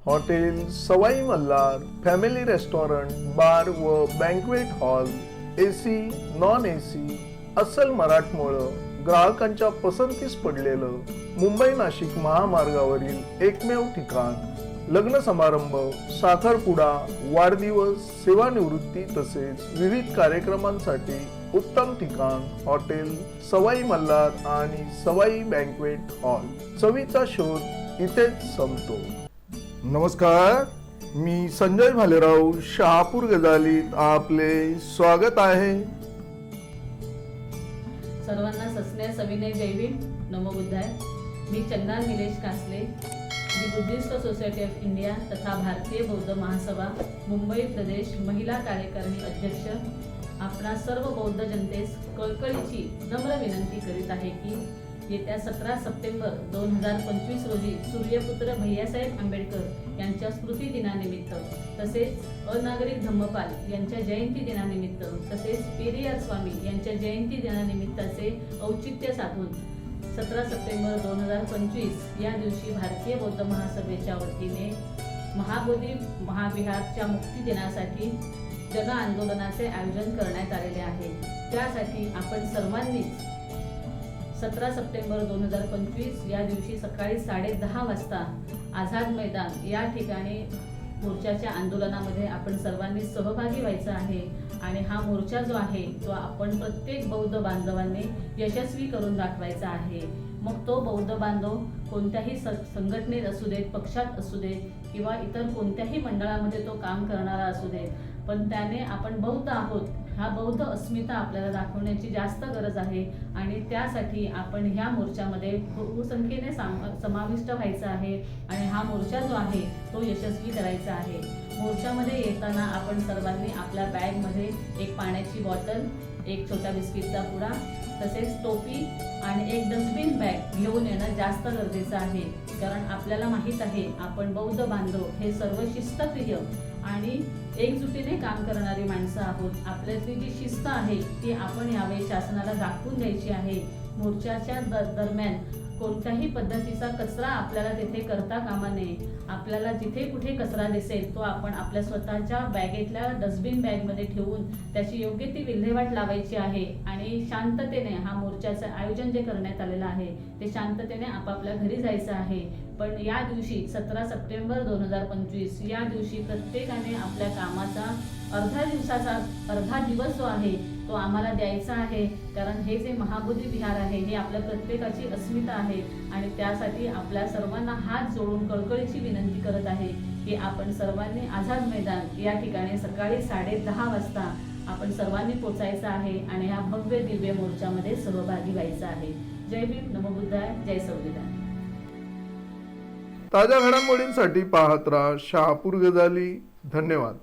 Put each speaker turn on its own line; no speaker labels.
Hotel सवाई Malhar, family restaurant, बार व banquet hall, AC, non AC, अस्सल मराठमोळं, ग्राहकांच्या पसंतीस पडलेलं मुंबई नाशिक महामार्गावरील एकमेव ठिकाण. लग्न समारंभ, साखरपुडा, वाढदिवस, सेवानिवृत्ती तसेच विविध कार्यक्रमांसाठी उत्तम ठिकाण हॉटेल सवाई मल्हार आणि सवाई बँक्वेट हॉल. चवीचा शोध इथेच संपतो. नमस्कार, मी संजय भालेराव, शहापूर गजालीत आपले स्वागत आहे.
सर्वांना सस्नेह सविनय जय भीम, नमो बुद्धाय. मी Chanda Nilesh Kasle, the Buddhist society of India तथा भारतीय बौद्ध महासभा मुंबई प्रदेश महिला कार्यकारिणी अध्यक्ष आपणा सर्व बौद्ध जनतेस कळकळीची नम्र विनंती करीत आहे की येत्या 17 सप्टेंबर 2025 रोजी सूर्यपुत्र भैयासाहेब आंबेडकर यांच्या स्मृती दिनानिमित्त तसेच अनागरिक धम्मपाल यांच्या जयंती दिनानिमित्त तसेच पेरियार स्वामी यांच्या जयंती दिनानिमित्ताचे औचित्य साधून 17 सप्टेंबर 2025 या दिवशी भारतीय बौद्ध महासभेच्या वतीने महाबोधी महाविहारच्या मुक्ती दिनासाठी जन आंदोलनाचे आयोजन करण्यात आलेले आहे. त्यासाठी आपण सर्वांनीच 17 सप्टेंबर 2025 या दिवशी सकाळी 10:30 वाजता आझाद मैदान या ठिकाणी मोर्चाच्या आंदोलनामध्ये आपण सर्वांनी सहभागी व्हायचं आहे आणि हा मोर्चा जो आहे तो आपण प्रत्येक बौद्ध बांधवांनी यशस्वी करून दाखवायचा आहे. मग तो बौद्ध बांधव कोणत्याही संघटनेत असू देत, पक्षात असू देत किंवा इतर कोणत्याही मंडळामध्ये तो काम करणारा असू देत, पण त्याने आपण बौद्ध आहोत हा बौद्ध अस्मिता आपल्याला दाखवण्याची जास्त गरज आहे आणि त्यासाठी आपण ह्या मोर्चामध्ये बहुसंख्येने समाविष्ट व्हायचं आहे आणि हा मोर्चा जो आहे तो यशस्वी करायचा आहे. मोर्चामध्ये येताना आपण सर्वांनी आपल्या बॅगमध्ये एक पाण्याची बॉटल, एक छोटा बिस्किटचा पुडा तसेच टोपी आणि एक डस्टबिन बॅग घेऊन येणं जास्त गरजेचं आहे. कारण आपल्याला माहीत आहे आपण बौद्ध बांधव हे सर्व शिस्तप्रिय आणि एकजुटीने काम करणारी माणसं आहोत. आपल्यातली जी शिस्त आहे ती आपण यावेळी शासनाला दाखवून द्यायची आहे. मोर्चाच्या दरम्यान कोणत्याही पद्धतीचा कचरा आपल्याला तिथे करता कामा नये. आपल्याला जिथे कुठे कचरा दिसेल तो आपण आपल्या स्वतःच्या बॅगेतल्या डस्टबिन बॅगमध्ये ठेवून त्याची योग्य ती विल्हेवाट लावायची आहे आणि शांततेने हा मोर्चाचं आयोजन जे करण्यात आलेलं आहे ते शांततेने आपापल्या घरी जायचं आहे. पण या दिवशी 17 सप्टेंबर 2025 या दिवशी प्रत्येकाने आपल्या कामाचा अर्धा दिवस जो आहे तो आम्हाला द्यायचा आहे. कारण हे जे महाबोधी विहार आहे हे आपल्या प्रत्येकाची अस्मिता आहे आणि त्यासाठी आपल्या सर्वांना हात जोडून कळकळीची विनंती करत आहे की आपण सर्वांनी आझाद मैदान या ठिकाणी सकाळी 10:30 वाजता आपण सर्वांनी पोचायचं आहे आणि ह्या भव्य दिव्य मोर्चामध्ये सहभागी व्हायचं आहे. जय भीम, नमो बुद्धाय, जय संविधान.
ताज्या घडामोडींसाठी पाहत राहा शहापूर गजाली. धन्यवाद.